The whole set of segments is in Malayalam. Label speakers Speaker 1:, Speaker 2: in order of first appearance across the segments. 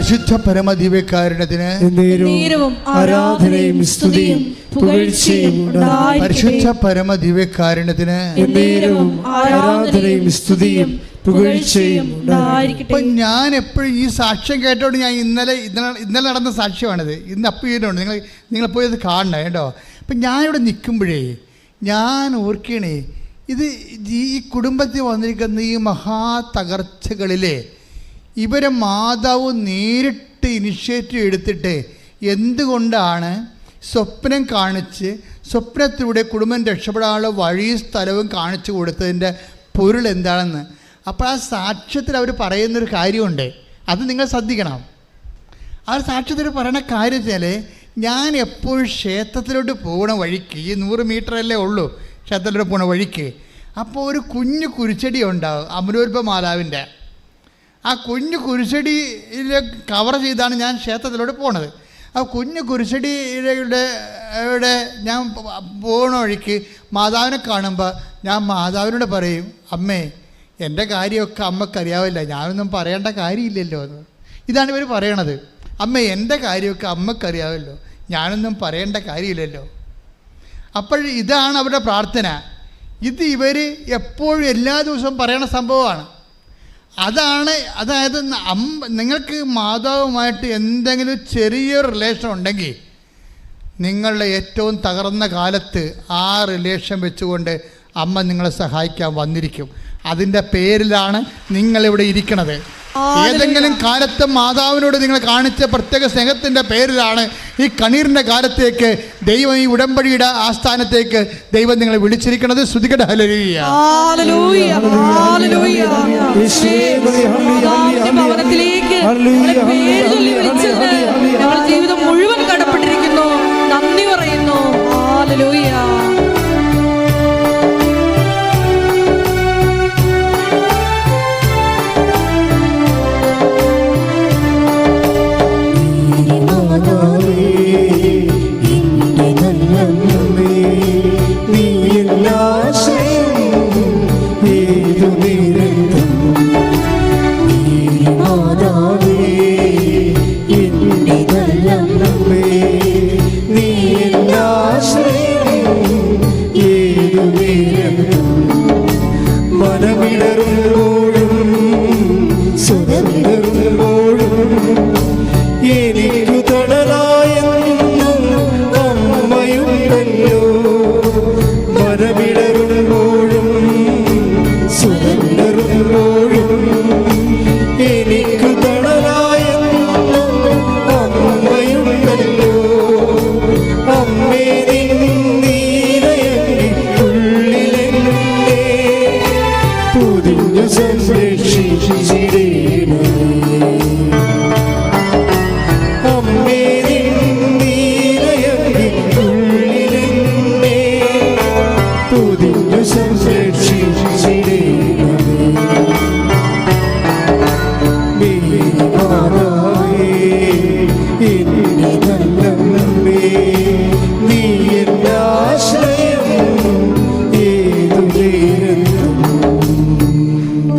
Speaker 1: പരിശുദ്ധ പരമദിവ്യകാരുണ്യത്തിന്
Speaker 2: ആരാധനയും സ്തുതിയും പുകഴ്ചയും
Speaker 1: പരിശുദ്ധ പരമദിവ്യകാരുണ്യത്തിന്
Speaker 2: ആരാധനയും സ്തുതിയും പുകഴ്ചയും.
Speaker 1: ഇപ്പൊ ഞാൻ എപ്പോഴും ഈ സാക്ഷ്യം കേട്ടോണ്ട് ഞാൻ ഇന്നലെ നടന്ന സാക്ഷ്യമാണിത്. ഇന്ന് അപ്പീലുണ്ട്, നിങ്ങൾ പോയി അത് കാണണം കേട്ടോ. അപ്പം ഞാനിവിടെ നിൽക്കുമ്പോഴേ ഞാൻ ഓർക്കണേ, ഇത് ഈ കുടുംബത്തിൽ വന്നിരിക്കുന്ന ഈ മഹാതകർച്ചകളിലെ ഇവരെ മാതാവ് നേരിട്ട് ഇനിഷ്യേറ്റീവ് എടുത്തിട്ട് എന്തുകൊണ്ടാണ് സ്വപ്നം കാണിച്ച് സ്വപ്നത്തിലൂടെ കുടുംബം രക്ഷപ്പെടാനുള്ള വഴിയും സ്ഥലവും കാണിച്ചു കൊടുത്തതിൻ്റെ പൊരുൾ എന്താണെന്ന്. അപ്പോൾ ആ സാക്ഷ്യത്തിൽ അവർ പറയുന്നൊരു കാര്യമുണ്ട്, അത് നിങ്ങൾ ശ്രദ്ധിക്കണം. ആ സാക്ഷ്യത്തിൽ പറയുന്ന കാര്യം വെച്ചാൽ, ഞാൻ എപ്പോഴും ക്ഷേത്രത്തിലോട്ട് പോകണ വഴിക്ക്, ഈ 100 മീറ്ററല്ലേ ഉള്ളൂ ക്ഷേത്രത്തിലോട്ട് പോകണ വഴിക്ക്, അപ്പോൾ ഒരു കുഞ്ഞു കുരിച്ചെടി ഉണ്ടാകും അമരോത്ഭ മാതാവിൻ്റെ. ആ കുഞ്ഞു കുരിശടിയിൽ കവർ ചെയ്താണ് ഞാൻ ക്ഷേത്രത്തിലോട്ട് പോണത്. ആ കുഞ്ഞു കുരിശടിയുടെ ഞാൻ പോകണ വഴിക്ക് മാതാവിനെ കാണുമ്പോൾ ഞാൻ മാതാവിനോട് പറയും, അമ്മേ എൻ്റെ കാര്യമൊക്കെ അമ്മക്കറിയാവില്ല, ഞാനൊന്നും പറയേണ്ട കാര്യമില്ലല്ലോ എന്ന്. ഇതാണ് ഇവർ പറയണത്. അമ്മ എൻ്റെ കാര്യമൊക്കെ അമ്മക്കറിയാവല്ലോ, ഞാനൊന്നും പറയേണ്ട കാര്യമില്ലല്ലോ. അപ്പോൾ ഇതാണ് അവരുടെ പ്രാർത്ഥന. ഇത് ഇവർ എപ്പോഴും എല്ലാ ദിവസവും പറയണ സംഭവമാണ്. അതായത് നിങ്ങൾക്ക് മാതാവുമായിട്ട് എന്തെങ്കിലും ചെറിയൊരു റിലേഷൻ ഉണ്ടെങ്കിൽ നിങ്ങളുടെ ഏറ്റവും തകർന്ന കാലത്ത് ആ റിലേഷൻ വെച്ചുകൊണ്ട് അമ്മ നിങ്ങളെ സഹായിക്കാൻ വന്നിരിക്കും. അതിൻ്റെ പേരിലാണ് നിങ്ങളിവിടെ ഇരിക്കണത്. ഏതെങ്കിലും കാലത്ത് മാതാവിനോട് നിങ്ങൾ കാണിച്ച പ്രത്യേക സ്നേഹത്തിൻ്റെ പേരിലാണ് ഈ കണ്ണീരിൻ്റെ കാലത്തേക്ക് ദൈവം, ഈ ഉടമ്പടിയുടെ ആസ്ഥാനത്തേക്ക് ദൈവം നിങ്ങളെ വിളിച്ചിരിക്കുന്നത്. ശ്രുതികട ഹല്ലേലൂയ.
Speaker 3: ജീവിതം മുഴുവൻ കടപ്പെട്ടിരിക്കുന്നു. നന്ദി പറയുന്നു. ഹല്ലേലൂയ.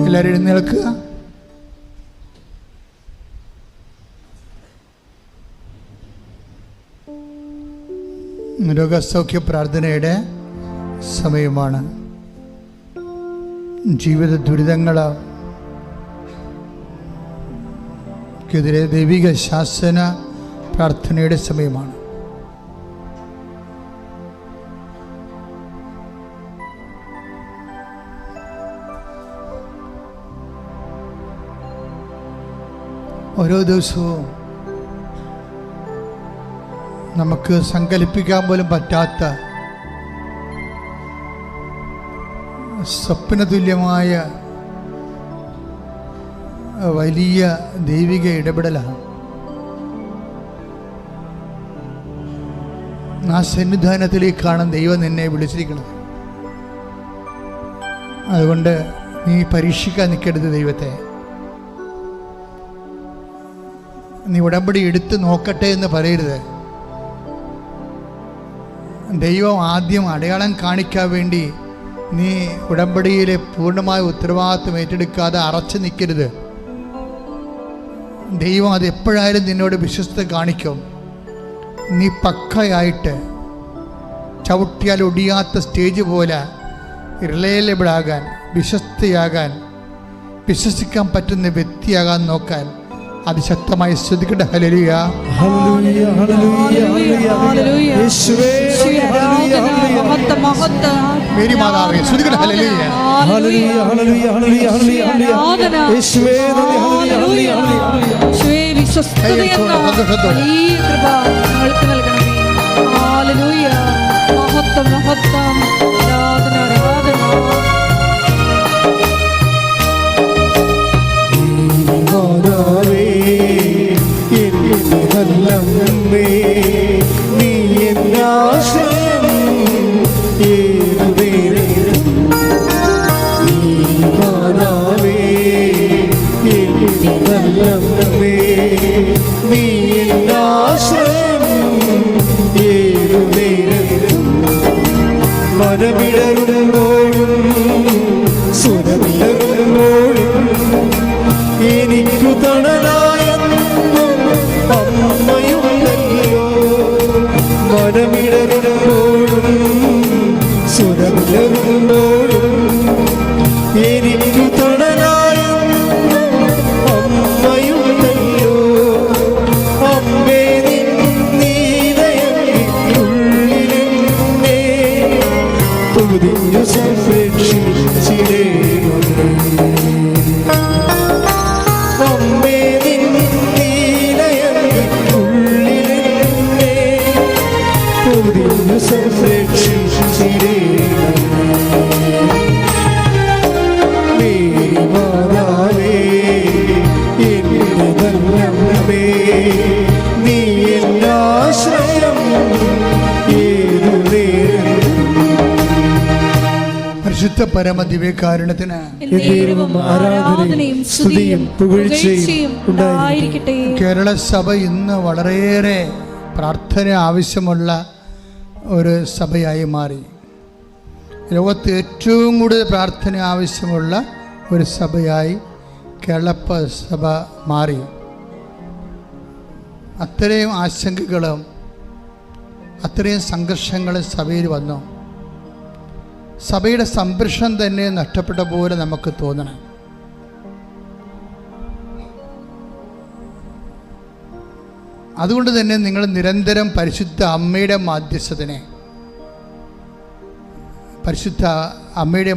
Speaker 1: എല്ലാവരും എഴുന്നേൽക്കുക. രോഗസൗഖ്യ പ്രാർത്ഥനയുടെ സമയമാണ്. ജീവിത ദുരിതങ്ങൾക്കെതിരെ ദൈവിക ശാസന പ്രാർത്ഥനയുടെ സമയമാണ്. ഓരോ ദിവസവും നമുക്ക് സങ്കല്പിക്കാൻ പോലും പറ്റാത്ത സ്വപ്നതുല്യമായ വലിയ ദൈവിക ഇടപെടലാണ്. ആ സന്നിധാനത്തിലേക്കാണ് ദൈവം നിന്നെ വിളിച്ചിരിക്കുന്നത്. അതുകൊണ്ട് നീ പരീക്ഷിക്കാൻ നിൽക്കരുത് ദൈവത്തെ. നീ ഉടമ്പടി എടുത്ത് നോക്കട്ടെ എന്ന് പറയരുത്. ദൈവം ആദ്യം അടയാളം കാണിക്കാൻ വേണ്ടി നീ ഉടമ്പടിയിലെ പൂർണ്ണമായ ഉത്തരവാദിത്വം ഏറ്റെടുക്കാതെ അറച്ചു നിൽക്കരുത്. ദൈവം അത് എപ്പോഴായാലും നിന്നോട് വിശ്വസ്തത കാണിക്കും. നീ പക്കയായിട്ട് ചവിട്ടിയാൽ ഒടിയാത്ത സ്റ്റേജ് പോലെ റിലയബിളാകാൻ, വിശ്വസ്തയാകാൻ, വിശ്വസിക്കാൻ പറ്റുന്ന വ്യക്തിയാകാൻ നോക്കാൻ അതിശക്തമായി ശ്രദ്ധിക്കട്ടെ. Hallelujah,
Speaker 2: hallelujah, hallelujah, hallelujah. യേശുവേ,
Speaker 1: മേരി മാതാവേ ശ്രദ്ധിക്കട്ടെ. Hallelujah,
Speaker 2: hallelujah, hallelujah, hallelujah, hallelujah. യേശുവേ, ഹല്ലേലൂയ, ഹല്ലേലൂയ.
Speaker 3: യേശുവേ, വിശ്വസ്തതയെന്ന വലിയ കൃപ ഞങ്ങൾക്ക് നൽകണമേ. ഹല്ലേലൂയ, മഹത്വം, മഹത്വം, ആരാധന, ആരാധന.
Speaker 2: മാതാവേ, എന്റെ നല്ലമ്മേ, നീ എന്റെ ആശ്രയം ഏതു നേരം. മാതാവേ, എന്റെ നല്ലമ്മേ, നീ എന്റെ ആശ്രയം ഏതു നേരം. മനമിടരുമ്പോഴും സുരമിടരുമ്പോഴും എനിക്കു തണലായെന്നും അമ്മയുണ്ടല്ലോ. മനമിടരുമ്പോഴും സുരമിടരുമ്പോഴും എനിക്കു തണലായെന്നും അമ്മയുണ്ടല്ലോ. അമ്മേ, നിൻ നീലയുള്ളിലെന്നെ പൊതിഞ്ഞു സംരക്ഷിച്ചിടേണമേ. അമ്മേ, നിൻ നീലയുള്ളിലെന്നെ പൊതിഞ്ഞു സംരക്ഷിച്ചിടേണമേ. മേരി മാതാവേ, എന്റെ നല്ലമ്മേ, നീ എന്റെ ആശ്രയം ഏതു നേരം.
Speaker 1: പരിശുദ്ധ പരമ ദിവ്യകാരുണ്യത്തിന്
Speaker 3: എന്നേരവും ആരാധനയും സ്തുതിയും പുകഴ്ചയും ഉണ്ടായിരിക്കട്ടെ.
Speaker 1: കേരള സഭ ഇന്ന് വളരെയേറെ പ്രാർത്ഥന ആവശ്യമുള്ള ഒരു സഭയായി മാറി. ലോകത്ത് ഏറ്റവും കൂടുതൽ പ്രാർത്ഥന ആവശ്യമുള്ള ഒരു സഭയായി കേരള സഭ മാറി. അത്രയും ആശങ്കകളും അത്രയും സംഘർഷങ്ങളും സഭയിൽ വന്നു. സഭയുടെ സംരക്ഷണം തന്നെ നഷ്ടപ്പെട്ട പോലെ നമുക്ക് തോന്നണം. അതുകൊണ്ട് തന്നെ നിങ്ങൾ നിരന്തരം പരിശുദ്ധ അമ്മയുടെ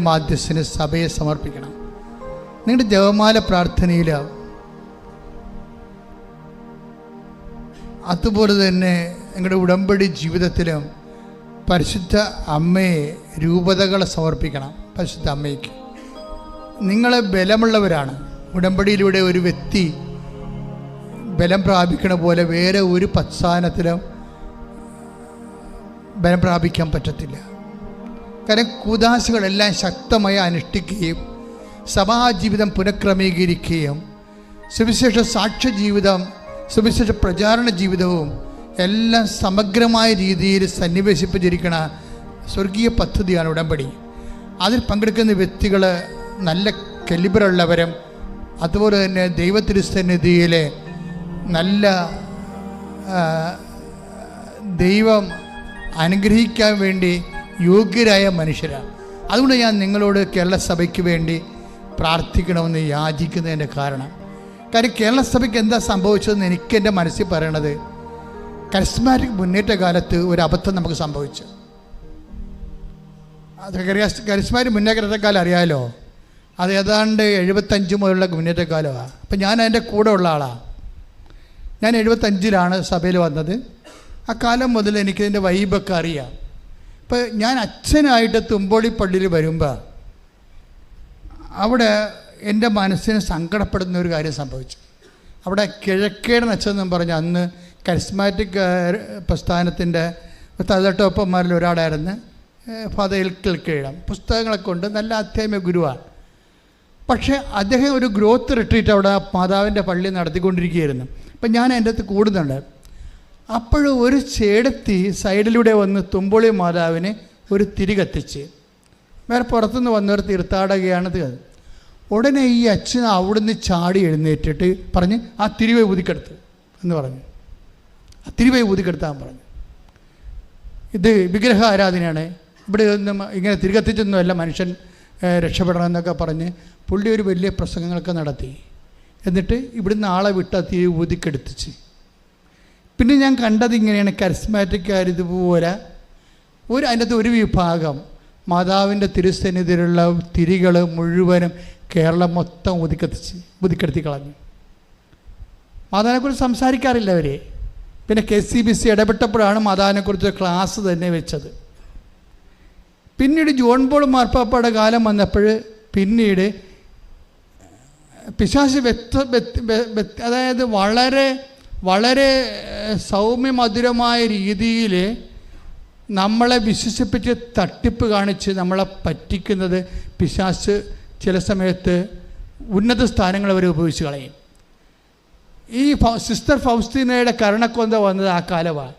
Speaker 1: മാധ്യസ്ഥന് സഭയെ സമർപ്പിക്കണം. നിങ്ങളുടെ ജപമാല പ്രാർത്ഥനയിൽ, അതുപോലെ തന്നെ നിങ്ങളുടെ ഉടമ്പടി ജീവിതത്തിലും പരിശുദ്ധ അമ്മയെ രൂപതകളെ സമർപ്പിക്കണം. പരിശുദ്ധ അമ്മയ്ക്ക് നിങ്ങൾ ബലമുള്ളവരാണ്. ഉടമ്പടിയിലൂടെ ഒരു വ്യക്തി ബലം പ്രാപിക്കണ പോലെ വേറെ ഒരു പശ്ചാത്തലത്തിലും ബലം പ്രാപിക്കാൻ പറ്റത്തില്ല. കാരണം കൂദാശകളെല്ലാം ശക്തമായി അനുഷ്ഠിക്കുകയും സഭാജീവിതം പുനഃക്രമീകരിക്കുകയും സുവിശേഷ സാക്ഷ്യ ജീവിതം, സുവിശേഷ പ്രചാരണ ജീവിതവും എല്ലാം സമഗ്രമായ രീതിയിൽ സന്നിവേശിപ്പിച്ചിരിക്കുന്ന സ്വർഗീയ പദ്ധതിയാണ് ഉടമ്പടി. അതിൽ പങ്കെടുക്കുന്ന വ്യക്തികൾ നല്ല കലിബറുള്ളവരും അതുപോലെ തന്നെ ദൈവത്തിരുസന്നിധിയിലെ നല്ല ദൈവം അനുഗ്രഹിക്കാൻ വേണ്ടി യോഗ്യരായ മനുഷ്യരാണ്. അതുകൊണ്ട് ഞാൻ നിങ്ങളോട് കേരള സഭയ്ക്ക് വേണ്ടി പ്രാർത്ഥിക്കണമെന്ന് യാചിക്കുന്നതിൻ്റെ കാരണം കേരള സഭയ്ക്ക് എന്താ സംഭവിച്ചതെന്ന് എനിക്ക് എൻ്റെ മനസ്സിൽ പറയണത്, കരിസ്മാറ്റിക് മുന്നേറ്റ കാലത്ത് ഒരു അബദ്ധം നമുക്ക് സംഭവിച്ചു. അത് കരിസ്മാറ്റിക് മുന്നേറ്റക്കാലം അറിയാമല്ലോ, അത് ഏതാണ്ട് 75 മുതലുള്ള മുന്നേറ്റക്കാലമാണ്. അപ്പം ഞാൻ അതിൻ്റെ കൂടെ ഉള്ള ആളാണ്. ഞാൻ 75-ലാണ് സഭയിൽ വന്നത്. ആ കാലം മുതൽ എനിക്കിതിൻ്റെ വൈബൊക്കെ അറിയാം. ഇപ്പം ഞാൻ അച്ഛനായിട്ട് തുമ്പോളി പള്ളിയിൽ വരുമ്പോൾ അവിടെ എൻ്റെ മനസ്സിന് സങ്കടപ്പെടുന്ന ഒരു കാര്യം സംഭവിച്ചു. അവിടെ കിഴക്കേടൻ അച്ഛനെന്നും പറഞ്ഞ് അന്ന് കരിസ്മാറ്റിക് പ്രസ്ഥാനത്തിൻ്റെ തലട്ടൊപ്പന്മാരിൽ ഒരാളായിരുന്നു ഫാദർ എൽക്കീഴം. പുസ്തകങ്ങളൊക്കെ കൊണ്ട് നല്ല ആധ്യാത്മിക ഗുരുവാണ്. പക്ഷേ അദ്ദേഹം ഒരു ഗ്രോത്ത് റിട്രീറ്റ് അവിടെ മാതാവിൻ്റെ പള്ളി നടത്തിക്കൊണ്ടിരിക്കുകയായിരുന്നു. അപ്പം ഞാൻ അതിൻ്റെ അകത്ത് കൂടുന്നുണ്ട്. അപ്പോഴും ഒരു ചേടത്തി സൈഡിലൂടെ വന്ന് തുമ്പോളി മാതാവിനെ ഒരു തിരി കത്തിച്ച്, വേറെ പുറത്തുനിന്ന് വന്നവർ തീർത്ഥാടകയാണിത്. ഉടനെ ഈ അച്ഛൻ അവിടുന്ന് ചാടി എഴുന്നേറ്റിട്ട് പറഞ്ഞ് ആ തിരുവൈ ഊതിക്കെടുത്ത് എന്ന് പറഞ്ഞു. ആ തിരുവൈ ഊതിക്കെടുത്താൻ പറഞ്ഞു. ഇത് വിഗ്രഹ ആരാധനയാണ്, ഇവിടെ ഒന്നും ഇങ്ങനെ തിരികത്തിച്ചൊന്നുമല്ല മനുഷ്യൻ രക്ഷപ്പെടണം എന്നൊക്കെ പറഞ്ഞ് പുള്ളി ഒരു വലിയ പ്രസംഗങ്ങളൊക്കെ നടത്തി. എന്നിട്ട് ഇവിടുന്ന് ആളെ വിട്ട് ആ തിരി ഊതിക്കെടുത്തിച്ച്. പിന്നെ ഞാൻ കണ്ടത് ഇങ്ങനെയാണ്, കരിസ്മാറ്റിക്കാർ ഇതുപോലെ അതിൻ്റെ ഒരു വിഭാഗം മാതാവിൻ്റെ തിരുസന്നിധിയിലുള്ള തിരികൾ മുഴുവനും കേരളം മൊത്തം ഊതിക്കെടുത്തി കളഞ്ഞു. മാതാവിനെക്കുറിച്ച് സംസാരിക്കാറില്ല അവർ. പിന്നെ KCBC ഇടപെട്ടപ്പോഴാണ് മാതാവിനെക്കുറിച്ച് ക്ലാസ് തന്നെ വെച്ചത്. പിന്നീട് ജോൺ പോൾ മാർപ്പാപ്പയുടെ കാലം വന്നപ്പോൾ പിന്നീട് പിശാച് അതായത് വളരെ വളരെ സൗമ്യമധുരമായ രീതിയിൽ നമ്മളെ വിശ്വസിപ്പിച്ച് തട്ടിപ്പ് കാണിച്ച് നമ്മളെ പറ്റിക്കുന്നത് പിശാച് ചില സമയത്ത് ഉന്നത സ്ഥാനങ്ങൾ അവർ ഉപയോഗിച്ച് കളയും. ഈ സിസ്റ്റർ ഫൗസ്തീനയുടെ കരുണക്കൊന്ത വന്നത് ആ കാലമാണ്.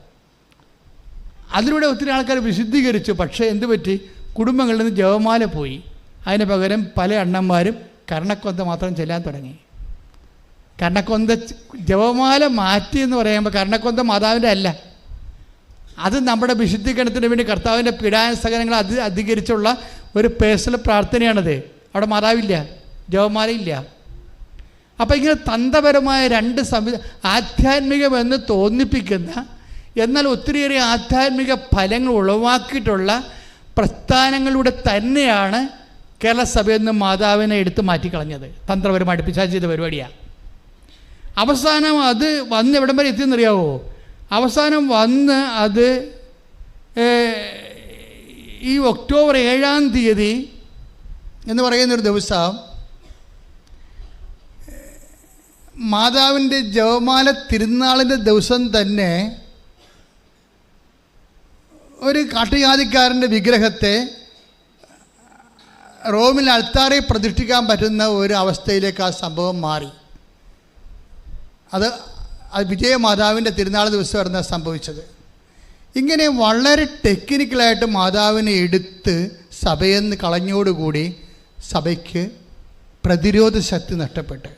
Speaker 1: അതിലൂടെ ഒത്തിരി ആൾക്കാർ വിശുദ്ധീകരിച്ചു. പക്ഷേ എന്ത് പറ്റി? കുടുംബങ്ങളിൽ നിന്ന് ജപമാല പോയി. അതിന് പകരം പല അണ്ണന്മാരും കരുണക്കൊന്ത മാത്രം ചെല്ലാൻ തുടങ്ങി. കരുണക്കൊന്ത ജപമാല മാറ്റി എന്ന് പറയുമ്പോൾ കരുണക്കൊന്ത മാതാവിൻ്റെ അല്ല, അത് നമ്മുടെ വിശുദ്ധീകരണത്തിന് വേണ്ടി കർത്താവിൻ്റെ പീഡാനുസഹനങ്ങൾ അധികരിച്ചുള്ള ഒരു പേഴ്സണൽ പ്രാർത്ഥനയാണത്. അവിടെ മാതാവില്ല, ജപമാലയില്ല. അപ്പോൾ ഇങ്ങനെ തന്ത്രപരമായ രണ്ട് ആധ്യാത്മികമെന്ന് തോന്നിപ്പിക്കുന്ന എന്നാൽ ഒത്തിരിയേറെ ആധ്യാത്മിക ഫലങ്ങൾ ഉളവാക്കിയിട്ടുള്ള പ്രസ്ഥാനങ്ങളിലൂടെ തന്നെയാണ് കേരള സഭയിൽ നിന്ന് മാതാവിനെ എടുത്ത് മാറ്റിക്കളഞ്ഞത്. തന്ത്രപരമായിട്ട് പിശാച് ചെയ്ത പരിപാടിയാണ്. അവസാനം അത് വന്ന് എവിടം വരെ എത്തിയെന്നറിയാവോ? അവസാനം വന്ന് അത് ഈ ഒക്ടോബർ 7-ാം തീയതി എന്ന് പറയുന്നൊരു ദിവസം മാതാവിൻ്റെ ജപമാല തിരുനാളിൻ്റെ ദിവസം തന്നെ ഒരു കാട്ടുജാതിക്കാരൻ്റെ വിഗ്രഹത്തെ റോമിൽ അൾത്താറിൽ പ്രതിഷ്ഠിക്കാൻ പറ്റുന്ന ഒരു അവസ്ഥയിലേക്ക് ആ സംഭവം മാറി. അത് വിജയമാതാവിൻ്റെ തിരുനാൾ ദിവസമായിരുന്നു സംഭവിച്ചത്. ഇങ്ങനെ വളരെ ടെക്നിക്കലായിട്ട് മാതാവിനെ എടുത്ത് സഭയിൽ നിന്ന് കളഞ്ഞോടുകൂടി സഭയ്ക്ക് പ്രതിരോധ ശക്തി നഷ്ടപ്പെട്ടു.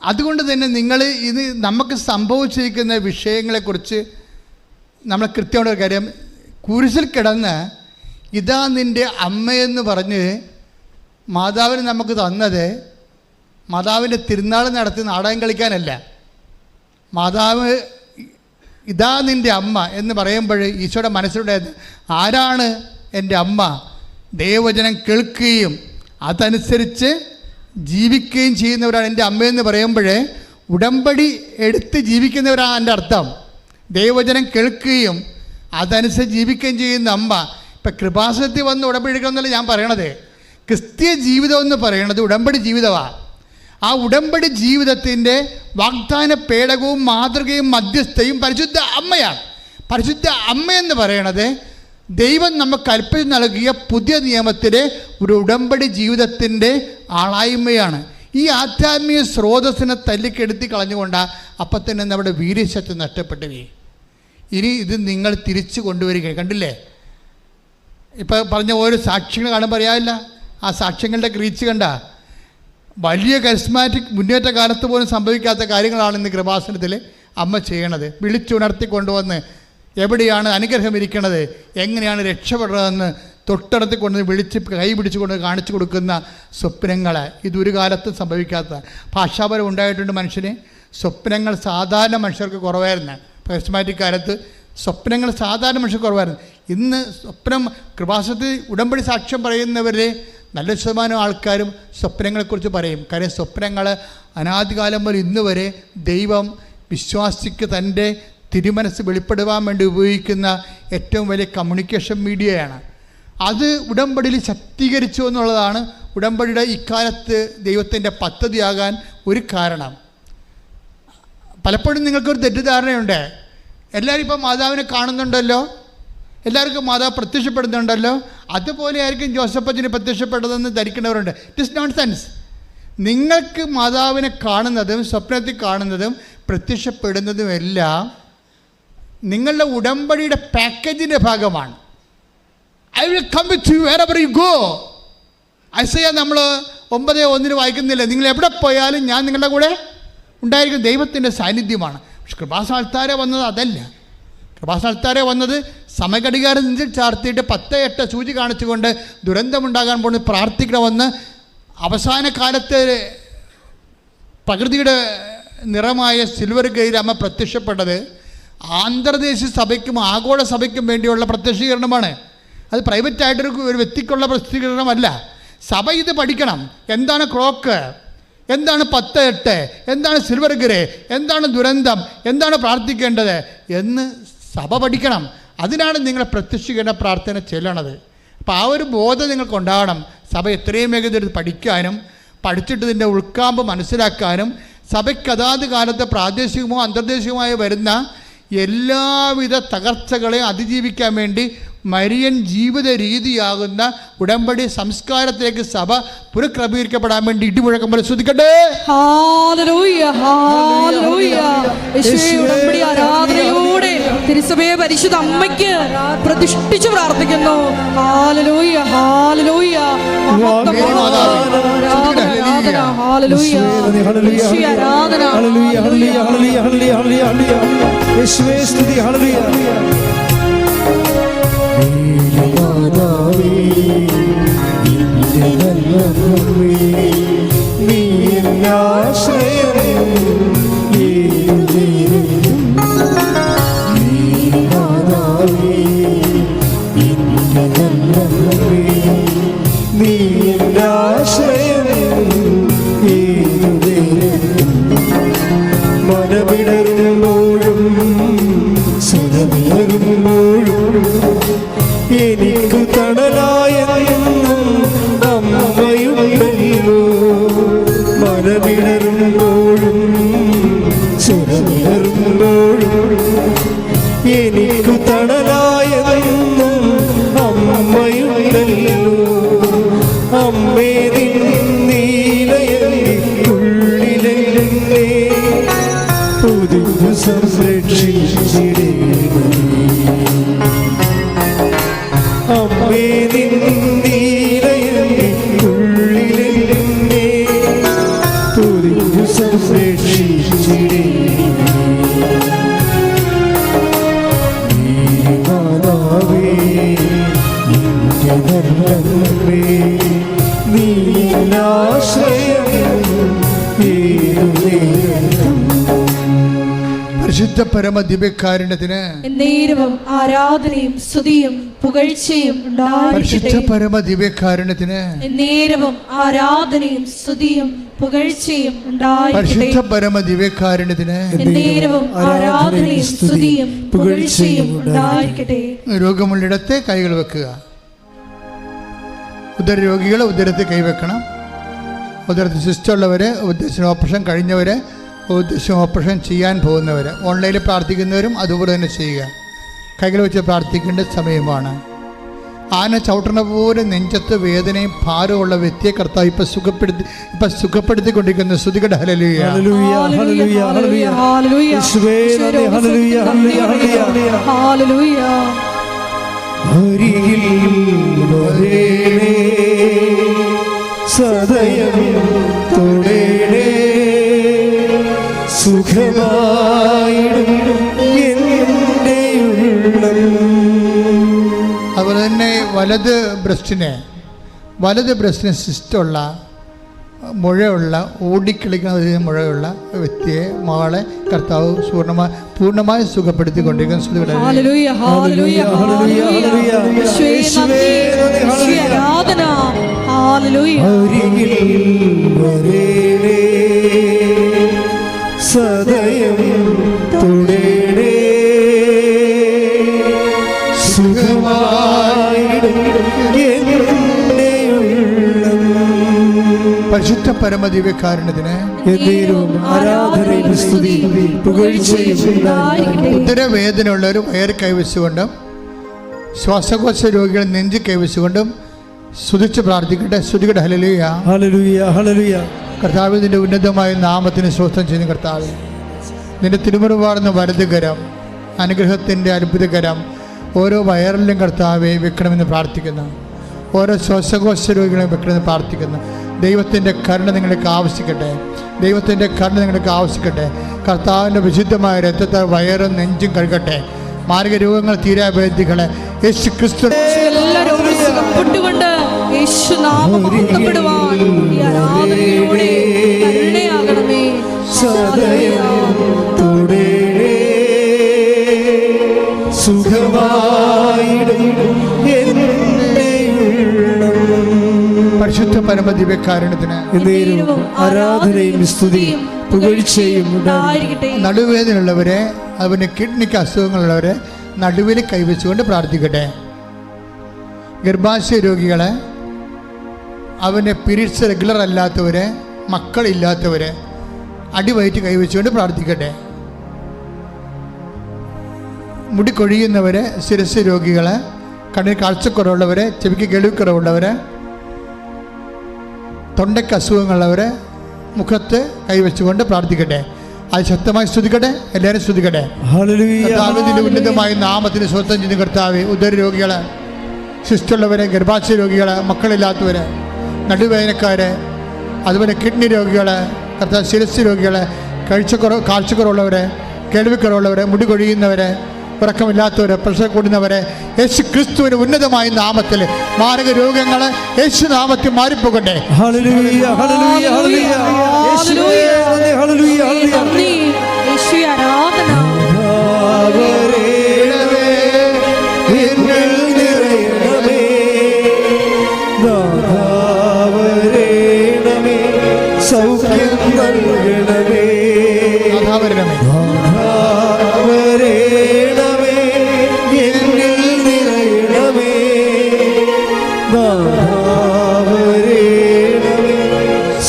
Speaker 1: അതുകൊണ്ട് തന്നെ ഇത് നമുക്ക് സംഭവിച്ചിരിക്കുന്ന വിഷയങ്ങളെക്കുറിച്ച് നമ്മൾ കൃത്യമായിട്ട് കാര്യം, കുരിശിൽ കിടന്ന് ഇതാ നിൻ്റെ അമ്മയെന്ന് പറഞ്ഞ് മാതാവിന് നമുക്ക് തന്നത് മാതാവിൻ്റെ തിരുനാൾ നടത്തി നാടകം കളിക്കാനല്ല. മാതാവ് ഇതാ നിൻ്റെ അമ്മ എന്ന് പറയുമ്പോൾ ഈശോയുടെ മനസ്സിലുണ്ടായത് ആരാണ് എൻ്റെ അമ്മ? ദൈവവചനം കേൾക്കുകയും അതനുസരിച്ച് ജീവിക്കുകയും ചെയ്യുന്നവരാണ് എൻ്റെ അമ്മയെന്ന് പറയുമ്പോൾ ഉടമ്പടി എടുത്ത് ജീവിക്കുന്നവരാണ് എൻ്റെ അർത്ഥം. ദൈവവചനം കേൾക്കുകയും അതനുസരിച്ച് ജീവിക്കുകയും ചെയ്യുന്ന അമ്മ. ഇപ്പം കൃപാസനത്തിൽ വന്ന് ഉടമ്പടി എടുക്കണമെന്നല്ല ഞാൻ പറയണത്. ക്രിസ്തീയ ജീവിതം എന്ന് പറയണത് ഉടമ്പടി ജീവിതമാണ്. ആ ഉടമ്പടി ജീവിതത്തിൻ്റെ വാഗ്ദാന പേടകവും മാതൃകയും മധ്യസ്ഥയും പരിശുദ്ധ അമ്മയാണ്. പരിശുദ്ധ അമ്മയെന്ന് പറയണത് ദൈവം നമുക്ക് കൽപ്പിച്ച് നൽകിയ പുതിയ നിയമത്തിലെ ഒരു ഉടമ്പടി ജീവിതത്തിൻ്റെ ആളായ്മയാണ്. ഈ ആധ്യാത്മിക സ്രോതസ്സിനെ തല്ലിക്കെടുത്തി കളഞ്ഞുകൊണ്ടാണ് അപ്പം തന്നെ നമ്മുടെ വീര്യശക്തി നഷ്ടപ്പെട്ടവേ. ഇനി ഇത് നിങ്ങൾ തിരിച്ചു കൊണ്ടുവരിക. കണ്ടില്ലേ, ഇപ്പം പറഞ്ഞ ഓരോ സാക്ഷ്യങ്ങൾ കാണുമ്പോൾ അറിയാമില്ല, ആ സാക്ഷ്യങ്ങളുടെ റീച്ച് കണ്ട വലിയ കരിസ്മാറ്റിക് മുന്നേറ്റ കാലത്ത് പോലും സംഭവിക്കാത്ത കാര്യങ്ങളാണ് ഇന്ന് കൃപാസനത്തിൽ അമ്മ ചെയ്യണത്. വിളിച്ചുണർത്തി കൊണ്ടുവന്ന് എവിടെയാണ് അനുഗ്രഹം ഇരിക്കണത്, എങ്ങനെയാണ് രക്ഷപ്പെടുന്നതെന്ന് തൊട്ടടുത്ത് കൊണ്ട് വിളിച്ച് കൈ പിടിച്ചുകൊണ്ട് കാണിച്ചു കൊടുക്കുന്ന സ്വപ്നങ്ങൾ ഇതൊരു കാലത്തും സംഭവിക്കാത്ത. ഭാഷാപരം ഉണ്ടായിട്ടുണ്ട് മനുഷ്യന്. സ്വപ്നങ്ങൾ സാധാരണ മനുഷ്യർക്ക് കുറവായിരുന്നു. കരിസ്മാറ്റിക് കാലത്ത് സ്വപ്നങ്ങൾ സാധാരണ മനുഷ്യർക്ക് കുറവായിരുന്നു. ഇന്ന് സ്വപ്നം കൃപാസനത്തിൽ ഉടമ്പടി സാക്ഷ്യം പറയുന്നവരെ നല്ല ശതമാനം ആൾക്കാരും സ്വപ്നങ്ങളെക്കുറിച്ച് പറയും. കാര്യം സ്വപ്നങ്ങൾ അനാദികാലം മുതൽ ഇന്ന് വരെ ദൈവം വിശ്വാസിക്ക് തൻ്റെ തിരുമനസ് വെളിപ്പെടുവാൻ വേണ്ടി ഉപയോഗിക്കുന്ന ഏറ്റവും വലിയ കമ്മ്യൂണിക്കേഷൻ മീഡിയയാണ്. അത് ഉടമ്പടിയിൽ ശക്തീകരിച്ചു എന്നുള്ളതാണ് ഉടമ്പടിയുടെ ഇക്കാലത്ത് ദൈവത്തിൻ്റെ പദ്ധതിയാകാൻ ഒരു കാരണം. പലപ്പോഴും നിങ്ങൾക്കൊരു തെറ്റിദ്ധാരണയുണ്ട്. എല്ലാവരും ഇപ്പം മാതാവിനെ കാണുന്നുണ്ടല്ലോ, എല്ലാവർക്കും മാതാവ് പ്രത്യക്ഷപ്പെടുന്നുണ്ടല്ലോ, അതുപോലെ ആയിരിക്കും ജോസഫച്ചന് പ്രത്യക്ഷപ്പെട്ടതെന്ന് ധരിക്കുന്നവരുണ്ട്. It is not sense. നിങ്ങൾക്ക് മാതാവിനെ കാണുന്നതും സ്വപ്നത്തിൽ കാണുന്നതും പ്രത്യക്ഷപ്പെടുന്നതുമെല്ലാം നിങ്ങളുടെ ഉടമ്പടിയുടെ പാക്കേജിൻ്റെ ഭാഗമാണ്. I will come with you wherever you go. Isaiah നമ്മൾ 9:1 വായിക്കുന്നില്ല, നിങ്ങൾ എവിടെ പോയാലും ഞാൻ നിങ്ങളുടെ കൂടെ ഉണ്ടായിരിക്കും. ദൈവത്തിൻ്റെ സാന്നിധ്യമാണ്. പക്ഷെ കൃപാസനത്താരെ വന്നത് അതല്ല. കൃപാസനത്താരെ വന്നത് സമഘടികാരം നെഞ്ചിൽ ചാർത്തിയിട്ട് 10:8 സൂചി കാണിച്ചുകൊണ്ട് ദുരന്തമുണ്ടാകാൻ പോകുന്നത് പ്രാർത്ഥിക്കണമെന്ന് അവസാന കാലത്ത് പ്രകൃതിയുടെ നിറമായ സിൽവർ ഗൈയിൽ അമ്മ പ്രത്യക്ഷപ്പെട്ടത് ആന്തർദേശീയ സഭയ്ക്കും ആഗോള സഭയ്ക്കും വേണ്ടിയുള്ള പ്രത്യക്ഷീകരണമാണ്. അത് പ്രൈവറ്റായിട്ടൊരു വ്യക്തിക്കുള്ള പ്രത്യക്ഷീകരണമല്ല. സഭ ഇത് പഠിക്കണം. എന്താണ് ക്ലോക്ക്, എന്താണ് 10:8, എന്താണ് സിൽവർ ഗിരെ, എന്താണ് ദുരന്തം, എന്താണ് പ്രാർത്ഥിക്കേണ്ടത് എന്ന് സഭ പഠിക്കണം. അതിനാണ് നിങ്ങൾ പ്രത്യക്ഷീകരണ പ്രാർത്ഥന ചെല്ലണത്. അപ്പോൾ ആ ഒരു ബോധം നിങ്ങൾക്കുണ്ടാകണം. സഭ എത്രയും വേഗത്തിൽ പഠിക്കാനും പഠിച്ചിട്ട് ഇതിൻ്റെ ഉൾക്കാമ്പ് മനസ്സിലാക്കാനും സഭയ്ക്ക് അതാത് കാലത്ത് പ്രാദേശികമോ അന്തർദേശികമായോ വരുന്ന എല്ലാവിധ തകർച്ചകളെയും അതിജീവിക്കാൻ വേണ്ടി മരിയൻ ജീവിത രീതിയാകുന്ന ഉടമ്പടി സംസ്കാരത്തിലേക്ക് സഭ പുനഃക്രമീകരിക്കപ്പെടാൻ വേണ്ടി ഇടിമുഴക്കം പോലെ ശ്രദ്ധിക്കട്ടെ.
Speaker 3: Hallelujah, hallelujah. യേശുവേ, ഉടമ്പടി ആരാധനയോടെ തിരുസഭയെ പരിശുദ്ധ അമ്മയ്ക്ക് പ്രതിഷ്ഠിച്ച് പ്രാർത്ഥിക്കുന്നു. Hallelujah, hallelujah. മഹത്വം, ആരാധന, ഹല്ലേലൂയ. യേശുവേ ആരാധന,
Speaker 2: ഹല്ലേലൂയ, ഹല്ലേലൂയ, ഹല്ലേലൂയ, ഹല്ലേലൂയ. യേശുവേ സ്തുതി, ഹല്ലേലൂയ. മാതാവേ, നിന്റെ നല്ല അമ്മേ, നീ എന്റെ ആശ്രയം, ഏതു നേരത്തും. നീ മാതാവേ, നിന്റെ നല്ല അമ്മേ, നീ എന്റെ ആശ്രയം, ഏതു നേരത്തും. മനമിടരുമ്പോഴും സ്വരമിടരുമ്പോഴും എനിക്കു തണലായെന്നും അമ്മയുണ്ടല്ലോ. മനമിടരുമ്പോഴും സ്വരമിടരുമ്പോഴും എനിക്കു തണലായെന്നും അമ്മയുണ്ടല്ലോ. അമ്മേ, നിൻ നീലയുള്ളിലെന്നെ പുതിയ സംരക്ഷിച്ചിടേ. അമ്മേ, നിൻ നീലയുള്ളിലെന്നെ പുതിയ സംരക്ഷിച്ചിടേ. മാതാവേ, നിന്റെ ധർമ്മമേ, നീ ആശ്രയം, ഏതു നേരത്തും.
Speaker 1: പരിശുദ്ധ പരമ ദിവ്യകാരുണ്യത്തിന്
Speaker 3: എന്നേരവും ആരാധനയും സ്തുതിയും പുകഴ്ചയും ഉണ്ടായിരിക്കട്ടെ.
Speaker 1: പരിശുദ്ധ പരമ ദിവ്യകാരുണ്യത്തിന്
Speaker 3: എന്നേരവും ആരാധനയും സ്തുതിയും പുകഴ്ചയും ഉണ്ടായിരിക്കട്ടെ.
Speaker 1: പരിശുദ്ധ പരമ ദിവ്യകാരുണ്യത്തിന്
Speaker 3: എന്നേരവും ആരാധനയും സ്തുതിയും പുകഴ്ചയും ഉണ്ടായിരിക്കട്ടെ.
Speaker 1: രോഗമുള്ളിടത്ത് കൈകൾ വെക്കുക. ഉദരരോഗികൾ ഉദരത്തിൽ കൈവെക്കണം. ഉദരത്തിൽ സിസ്റ്റുള്ളവർ, ഉദ്ദേശം ഓപ്പറേഷൻ കഴിഞ്ഞവർ, ഉദ്ദേശം ഓപ്പറേഷൻ ചെയ്യാൻ പോകുന്നവർ, ഓൺലൈനിൽ പ്രാർത്ഥിക്കുന്നവരും അതുപോലെ തന്നെ ചെയ്യുക. കൈകൾ വെച്ച് പ്രാർത്ഥിക്കേണ്ട സമയമാണ്. ആന ചവിട്ടണ പോലെ നെഞ്ചത്ത് വേദനയും ഭാരമുള്ള വ്യക്തിയെ കർത്താവ് ഇപ്പം സുഖപ്പെടുത്തിക്കൊണ്ടിരിക്കുന്ന സ്തുതികട. Hallelujah,
Speaker 2: hallelujah, hallelujah, hallelujah. യേശുവേ നന്ദി, ഹല്ലേലൂയ, ഹല്ലേലൂയ, ഹല്ലേലൂയ. അരികിൽ വരേണേ, സദയം തൊടേണേ, സുഖമായിടും എൻ്റെ ഉള്ളം.
Speaker 1: അതുപോലെ തന്നെ വലത് ബ്രസ്റ്റിന് സിസ്റ്റുള്ള മുഴയുള്ള ഓടിക്കളിക്കുന്ന മുഴയുള്ള വ്യക്തിയെ മകളെ കർത്താവ് പൂർണ്ണമായി സുഖപ്പെടുത്തിക്കൊണ്ടിരിക്കുന്ന സ്തുതികട.
Speaker 3: Hallelujah, hallelujah, hallelujah. യേശുവേ നന്ദി, ആരാധന. ഹല്ലേലൂയ.
Speaker 2: അരികിൽ വരേണേ, സദയം തൊടേണേ, സുഖമായിടും എൻ്റെ ഉള്ളം.
Speaker 1: പരിശുദ്ധ പരമ ദിവ്യകാരുണ്യത്തിന്
Speaker 2: എന്നേരവും ആരാധനയും സ്തുതിയും പുകഴ്ചയും ഉണ്ടായിരിക്കട്ടെ.
Speaker 1: ഉദരവേദനയുള്ളവർ വയറ് കൈവച്ചുകൊണ്ടും ശ്വാസകോശ രോഗികൾ നെഞ്ച് കൈവച്ചുകൊണ്ടും സ്തുതിച്ച് പ്രാർത്ഥിക്കട്ടെ. സ്തുതിക്കട്ടെ. Hallelujah,
Speaker 2: hallelujah, hallelujah.
Speaker 1: കർത്താവ്, നിന്റെ ഉന്നതമായ നാമത്തിന് സ്വസ്ഥം ചെയ്യുന്ന കർത്താവ്, നിന്റെ തിരുമുറുവാർന്ന വലതുകരം, അനുഗ്രഹത്തിൻ്റെ അത്ഭുതകരം ഓരോ വയറിലും കർത്താവെ വെക്കണമെന്ന് പ്രാർത്ഥിക്കുന്നു. ഓരോ ശ്വാസകോശ രോഗികളെ വെക്കണമെന്ന് പ്രാർത്ഥിക്കുന്നു. ദൈവത്തിൻ്റെ കരുണ നിങ്ങൾക്ക് ആവശ്യിക്കട്ടെ. ദൈവത്തിൻ്റെ കരുണ നിങ്ങൾക്ക് ആവശ്യിക്കട്ടെ. കർത്താവിൻ്റെ വിശുദ്ധമായ രക്തത്താൽ വയറും നെഞ്ചും കഴുകട്ടെ. മാരക രോഗങ്ങൾ തീരാവേദികളെ യേശു ക്രിസ്തു പരിശുദ്ധ പരമ ദിവ്യകാരുണ്യത്തിന്
Speaker 2: ആരാധനയും സ്തുതിയും പുകഴ്ചയും ഉണ്ടായിരിക്കട്ടെ.
Speaker 1: നടുവേദനയുള്ളവരെ, അതുപോലെ കിഡ്നിക്ക് അസുഖങ്ങളുള്ളവരെ നടുവിൽ കൈവച്ചുകൊണ്ട് പ്രാർത്ഥിക്കട്ടെ. ഗർഭാശയ രോഗികളെ, അവൻ്റെ പീരീഡ്സ് റെഗുലർ അല്ലാത്തവരെ, മക്കളില്ലാത്തവരെ അടിവയറ്റ് കൈവച്ചുകൊണ്ട് പ്രാർത്ഥിക്കട്ടെ. മുടി കൊഴിയുന്നവരെ, ശിരസ് രോഗികളെ, കണ്ണിന് കാഴ്ചക്കുറവുള്ളവരെ, ചെവിക്ക് കേൾവിക്കുറവുള്ളവരെ, തൊണ്ടയ്ക്ക് അസുഖങ്ങളുള്ളവരെ മുഖത്ത് കൈവച്ചുകൊണ്ട് പ്രാർത്ഥിക്കട്ടെ. അത് ശക്തമായി സ്തുതിക്കട്ടെ. എല്ലാവരും സ്തുതിക്കട്ടെ. കർത്താവിന്റെ ഉന്നതമായ നാമത്തിന് സ്വന്തം ചെയ്യുന്ന കർത്താവ്, ഉദര രോഗികളെ, ശിസ്റ്റുള്ളവരെ, ഗർഭാശയ രോഗികളെ, മക്കളില്ലാത്തവരെ, നടുവേദനക്കാരെ, അതുപോലെ കിഡ്നി രോഗികളെ, കർത്താവ് ശിരസ് രോഗികളെ, കാഴ്ചക്കുറവുള്ളവരെ, കേൾവിക്കുറവുള്ളവരെ, മുടി കൊഴിയുന്നവരെ, ഉറക്കമില്ലാത്തവരെ, പ്രഷർ കൂടുന്നവരെ, യേശു ക്രിസ്തുവിന്റെ ഉന്നതമായ നാമത്തിൽ മാരക രോഗങ്ങളെ യേശു നാമത്തിൽ മാറിപ്പോകട്ടെ.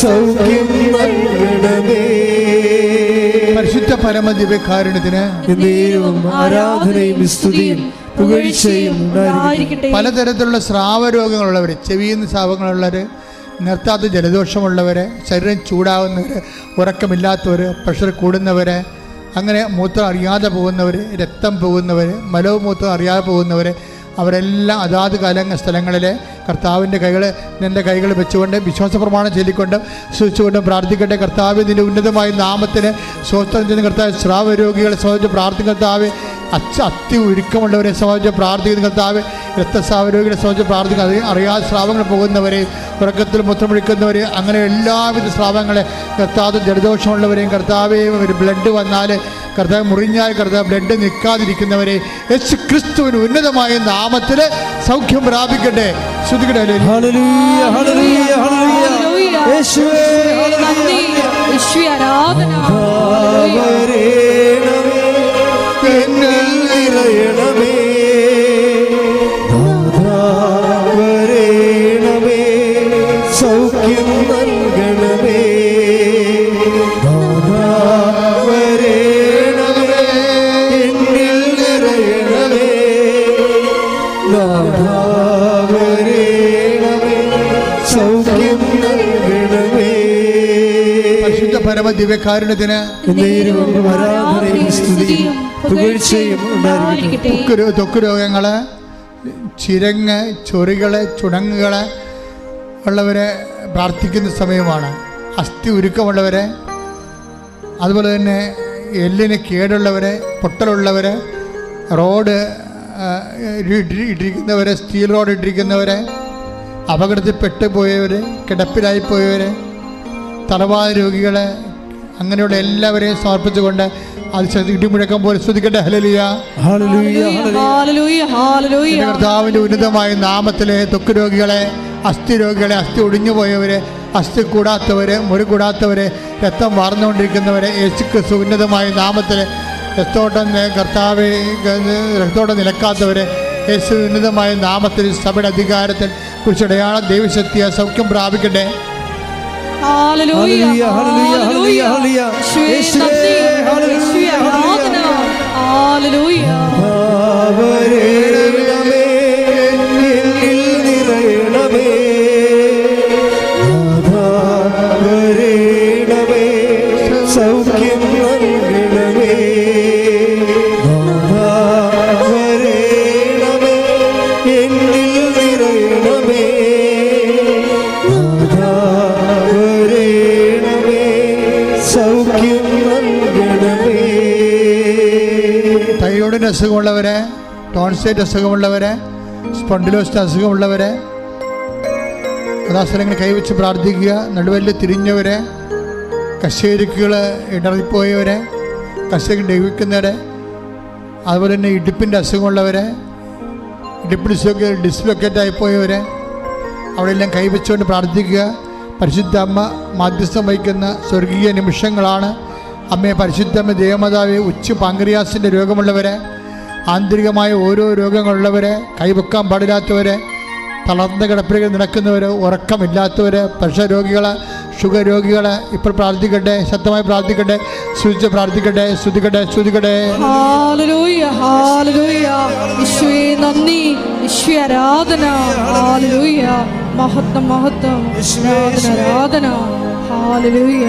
Speaker 2: സൗഖ്യം നൽകണമേ,
Speaker 1: പരിശുദ്ധ പരമ ദിവ്യകാരുണ്യത്തിന്
Speaker 2: ആരാധനയും സ്തുതിയും പുകഴ്ചയും ഉണ്ടായിരിക്കട്ടെ.
Speaker 1: പലതരത്തിലുള്ള സ്രാവരോഗങ്ങളുള്ളവർ, ചെവിയിൽ നിന്ന് സ്രാവങ്ങളുള്ളവർ, നിർത്താത്ത ജലദോഷമുള്ളവർ, ശരീരം ചൂടാവുന്നവർ, ഉറക്കമില്ലാത്തവർ, പ്രഷർ കൂടുന്നവർ, അങ്ങനെ മൂത്രം അറിയാതെ പോകുന്നവർ, രക്തം പോകുന്നവർ, മലവും മൂത്രം അറിയാതെ പോകുന്നവർ, അവരെല്ലാം അതാത് സ്ഥലങ്ങളിൽ കർത്താവിൻ്റെ എൻ്റെ കൈകൾ വെച്ചുകൊണ്ട് വിശ്വാസ പ്രമാണം ചൊല്ലിക്കൊണ്ട് സ്തുതിച്ചുകൊണ്ട് പ്രാർത്ഥിക്കട്ടെ. കർത്താവ് നിൻ്റെ ഉന്നതമായ നാമത്തിന് സ്വസ്ഥം ചെയ്യുന്ന കർത്താവ്, സ്രാവരോഗികളെ സംബന്ധിച്ച് പ്രാർത്ഥിക്കുന്ന കർത്താവ്, അത്തി ഉരുക്കമുള്ളവരെ സംബന്ധിച്ച് പ്രാർത്ഥിക്കുന്ന കർത്താവ്, രക്തസ്രാവരോഗികളെ സംബന്ധിച്ച് പ്രാർത്ഥിക്കുന്ന, അറിയാതെ സ്രാവങ്ങൾ പോകുന്നവരെ, ഉറക്കത്തിൽ മൂത്രമൊഴിക്കുന്നവർ, അങ്ങനെ എല്ലാവിധ സ്രാവങ്ങളെ, കർത്താവ് ജലദോഷമുള്ളവരെയും, കർത്താവ് ഒരു ബ്ലഡ് വന്നാൽ, കർത്താവ് മുറിഞ്ഞാൽ, കർത്താവ് ബ്ലഡ് നിൽക്കാതിരിക്കുന്നവരെ യേശു ക്രിസ്തുവിന് ഉന്നതമായ നാമത്തിൽ സൗഖ്യം പ്രാപിക്കട്ടെ. ശ്രുതിക്കട്ടെ.
Speaker 2: സൗഖ്യം നൽകണമേ,
Speaker 1: പരിശുദ്ധ പരമ ദിവ്യകാരുണ്യത്തിന് ത്വക്ക് രോഗങ്ങള്, ചിരങ്ങ്, ചൊറികള്, ചുണങ്ങുകള് ഉള്ളവരെ പ്രാർത്ഥിക്കുന്ന സമയമാണ്. അസ്ഥി ഉരുക്കമുള്ളവരെ, അതുപോലെ തന്നെ എല്ലിന് കേടുള്ളവരെ, പൊട്ടലുള്ളവരെ, റോഡ് ഇട്ടിരിക്കുന്നവരെ, സ്റ്റീൽ റോഡ് ഇട്ടിരിക്കുന്നവരെ, അപകടത്തിൽ പെട്ടുപോയവർ, കിടപ്പിലായിപ്പോയവർ, തലവാത രോഗികളെ, അങ്ങനെയുള്ള എല്ലാവരെയും സമർപ്പിച്ചുകൊണ്ട് അത് ഇടിമുഴക്കം പോലെ സ്തുതിക്കട്ടെ. ഹല്ലേലൂയ, കർത്താവിൻ്റെ ഉന്നതമായ നാമത്തിലെ ത്വക്ക് രോഗികളെ, അസ്ഥി രോഗികളെ, അസ്ഥി ഒടിഞ്ഞുപോയവരെ, അസ്ഥി കൂടാത്തവരെ, മുറി കൂടാത്തവരെ, രക്തം വാർന്നുകൊണ്ടിരിക്കുന്നവരെ യേശു ക്രിസ്തു ഉന്നതമായ നാമത്തിൽ, രക്തോട്ടം കർത്താവ് രക്തോട്ടം നിലക്കാത്തവരെ യേശു ഉന്നതമായ നാമത്തിൽ സഭയുടെ അധികാരത്തിൽ കുറിച്ചടയാള ദൈവശക്തിയെ സൗഖ്യം പ്രാപിക്കട്ടെ.
Speaker 2: സൗഖ്യം നൽകണമേ, എന്നിൽ നിറയണമേ,
Speaker 1: ഇടുപ്പിന് അസുഖമുള്ളവരെ, ടോൺസൈറ്റ് അസുഖമുള്ളവരെ, സ്പോണ്ടിലോസിന് അസുഖമുള്ളവരെ, അതാസ്ഥലങ്ങൾ കൈവച്ച് പ്രാർത്ഥിക്കുക. നടുവല്ല് തിരിഞ്ഞവരെ, കശേരുക്കുകൾ ഇടറിപ്പോയവരെ, കശേരി ഡെവിക്കുന്നവരെ, അതുപോലെ തന്നെ ഇടുപ്പിൻ്റെ അസുഖമുള്ളവരെ, ഇടുപ്പ് ഡിസ്ലൊക്കേറ്റ് ആയിപ്പോയവരെ, അവിടെയെല്ലാം കൈവച്ചുകൊണ്ട് പ്രാർത്ഥിക്കുക. പരിശുദ്ധ അമ്മ മാധ്യസ്ഥം വഹിക്കുന്ന സ്വർഗീയ നിമിഷങ്ങളാണ്. അമ്മയെ പരിശുദ്ധമ്മ ദേവമാതാവെ, പാങ്ക്രിയാസിൻ്റെ രോഗമുള്ളവരെ, ആന്തരികമായ ഓരോ രോഗങ്ങളുള്ളവരെ, കൈവെക്കാൻ പാടില്ലാത്തവരെ, തളർന്ന കിടപ്പിൽ നടക്കുന്നവർ, ഉറക്കമില്ലാത്തവർ, പ്രഷർ രോഗികൾ, ഷുഗർ രോഗികൾ ഇപ്പോൾ പ്രാർത്ഥിക്കട്ടെ, ശക്തമായി പ്രാർത്ഥിക്കട്ടെ, സ്തുതിച്ച് പ്രാർത്ഥിക്കട്ടെ, സ്തുതിക്കട്ടെ.
Speaker 3: Hallelujah, hallelujah. യേശുവേ നന്ദി, യേശുവേ ആരാധന. ഹല്ലേലൂയ, മഹത്വം മഹത്വം, ആരാധന. ഹല്ലേലൂയ.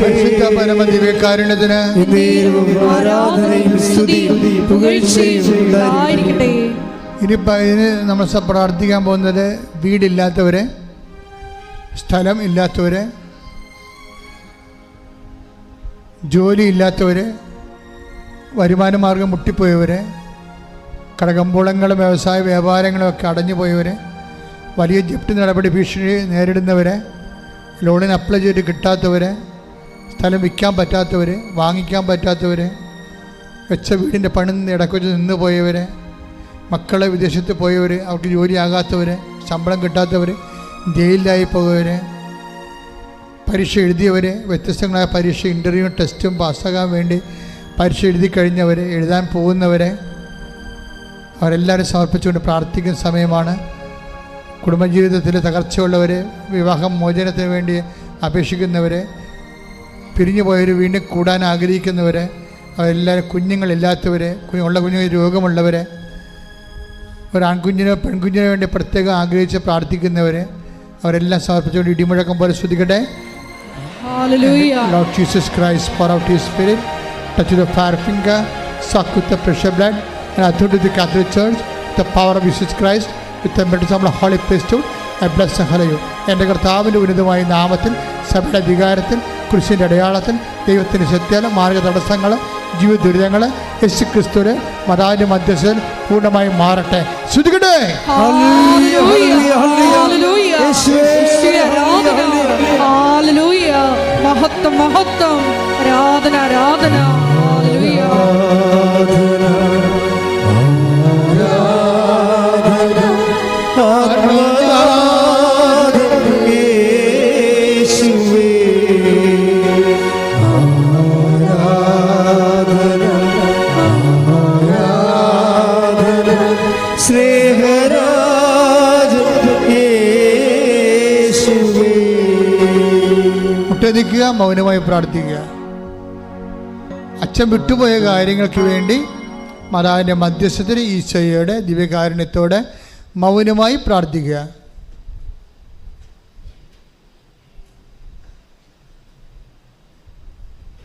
Speaker 1: പരിശുദ്ധ പരമദിവ്യകാരുണ്യത്തിന്
Speaker 2: ആരാധനയും സ്തുതിയും പുകഴ്ചയും ഉണ്ടായിരിക്കട്ടെ.
Speaker 1: ഇനിയിപ്പോൾ ഇതിന് നമ്മൾ പ്രാർത്ഥിക്കാൻ പോകുന്നത് വീടില്ലാത്തവരെ, സ്ഥലം ഇല്ലാത്തവരെ, ജോലി ഇല്ലാത്തവരെ, വരുമാന മാർഗം മുട്ടിപ്പോയവരെ, കടകമ്പോളങ്ങളും വ്യവസായ വ്യാപാരങ്ങളും ഒക്കെ അടഞ്ഞു പോയവരെ, വലിയ ജപ്തി നടപടി ഭീഷണി നേരിടുന്നവരെ, ലോണിന് അപ്ലൈ ചെയ്ത് കിട്ടാത്തവരെ, സ്ഥലം വിൽക്കാൻ പറ്റാത്തവർ, വാങ്ങിക്കാൻ പറ്റാത്തവർ, വെച്ച വീടിൻ്റെ പണി ഇടക്കൊച്ച് നിന്ന് പോയവരെ, മക്കളെ വിദേശത്ത് പോയവർ, അവർക്ക് ജോലിയാകാത്തവർ, ശമ്പളം കിട്ടാത്തവർ, ജയിലിലായി പോയവർ, പരീക്ഷ എഴുതിയവർ, വ്യത്യസ്തങ്ങളായ പരീക്ഷ ഇൻ്റർവ്യൂ ടെസ്റ്റും പാസ്സാകാൻ വേണ്ടി പരീക്ഷ എഴുതി കഴിഞ്ഞവർ, എഴുതാൻ പോകുന്നവരെ, അവരെല്ലാവരും സമർപ്പിച്ചുകൊണ്ട് പ്രാർത്ഥിക്കുന്ന സമയമാണ്. കുടുംബജീവിതത്തിൽ തകർച്ചയുള്ളവർ, വിവാഹം മോചനത്തിന് വേണ്ടി അപേക്ഷിക്കുന്നവർ, പിരിഞ്ഞു പോയവർ വീണ്ടും കൂടാൻ ആഗ്രഹിക്കുന്നവർ, അവരെല്ലാവരും കുഞ്ഞുങ്ങളില്ലാത്തവർ, ഉള്ള കുഞ്ഞുങ്ങൾ രോഗമുള്ളവർ, ഒരു ആൺകുഞ്ഞിനോ പെൺകുഞ്ഞിനോ വേണ്ടി പ്രത്യേകം ആഗ്രഹിച്ച് പ്രാർത്ഥിക്കുന്നവർ, അവരെല്ലാം സമർപ്പിച്ചുകൊണ്ട് ഇടിമുഴക്കം പോലെ സ്തുതിക്കട്ടെ. Lord Jesus Christ, pour out His Spirit, touch the fire finger, suck with the precious blood, and authority of the Catholic Church, the power of Jesus Christ, with the baptism of Holy Priesthood, I bless and hallow you. എൻ്റെ കർത്താവിൻ്റെ ഉന്നതമായ നാമത്തിൽ, സഭയുടെ അധികാരത്തിൽ, കുരിശിൻ്റെ അടയാളത്തിൽ, ദൈവത്തിൻ്റെ സത്യാല മാർഗ തടസ്സങ്ങൾ, ജീവിത ദുരിതങ്ങൾ യേശു ക്രിസ്തുവിൻ്റെ മതാവിൻ്റെ മധ്യസ്ഥയിൽ പൂർണ്ണമായി മാറട്ടെ. ശ്രുതികട്ടെ.
Speaker 3: മഹത്വം മഹത്വം, ആരാധന ആരാധന.
Speaker 1: മുട്ടതിക്കുക, മൗനമായി പ്രാർത്ഥിക്കുക. അച്ഛൻ വിട്ടുപോയ കാര്യങ്ങൾക്ക് വേണ്ടി മാതാവിൻ്റെ മധ്യസ്ഥത്തിൽ ഈശോയുടെ ദിവ്യകാരുണ്യത്തോടെ മൗനമായി പ്രാർത്ഥിക്കുക.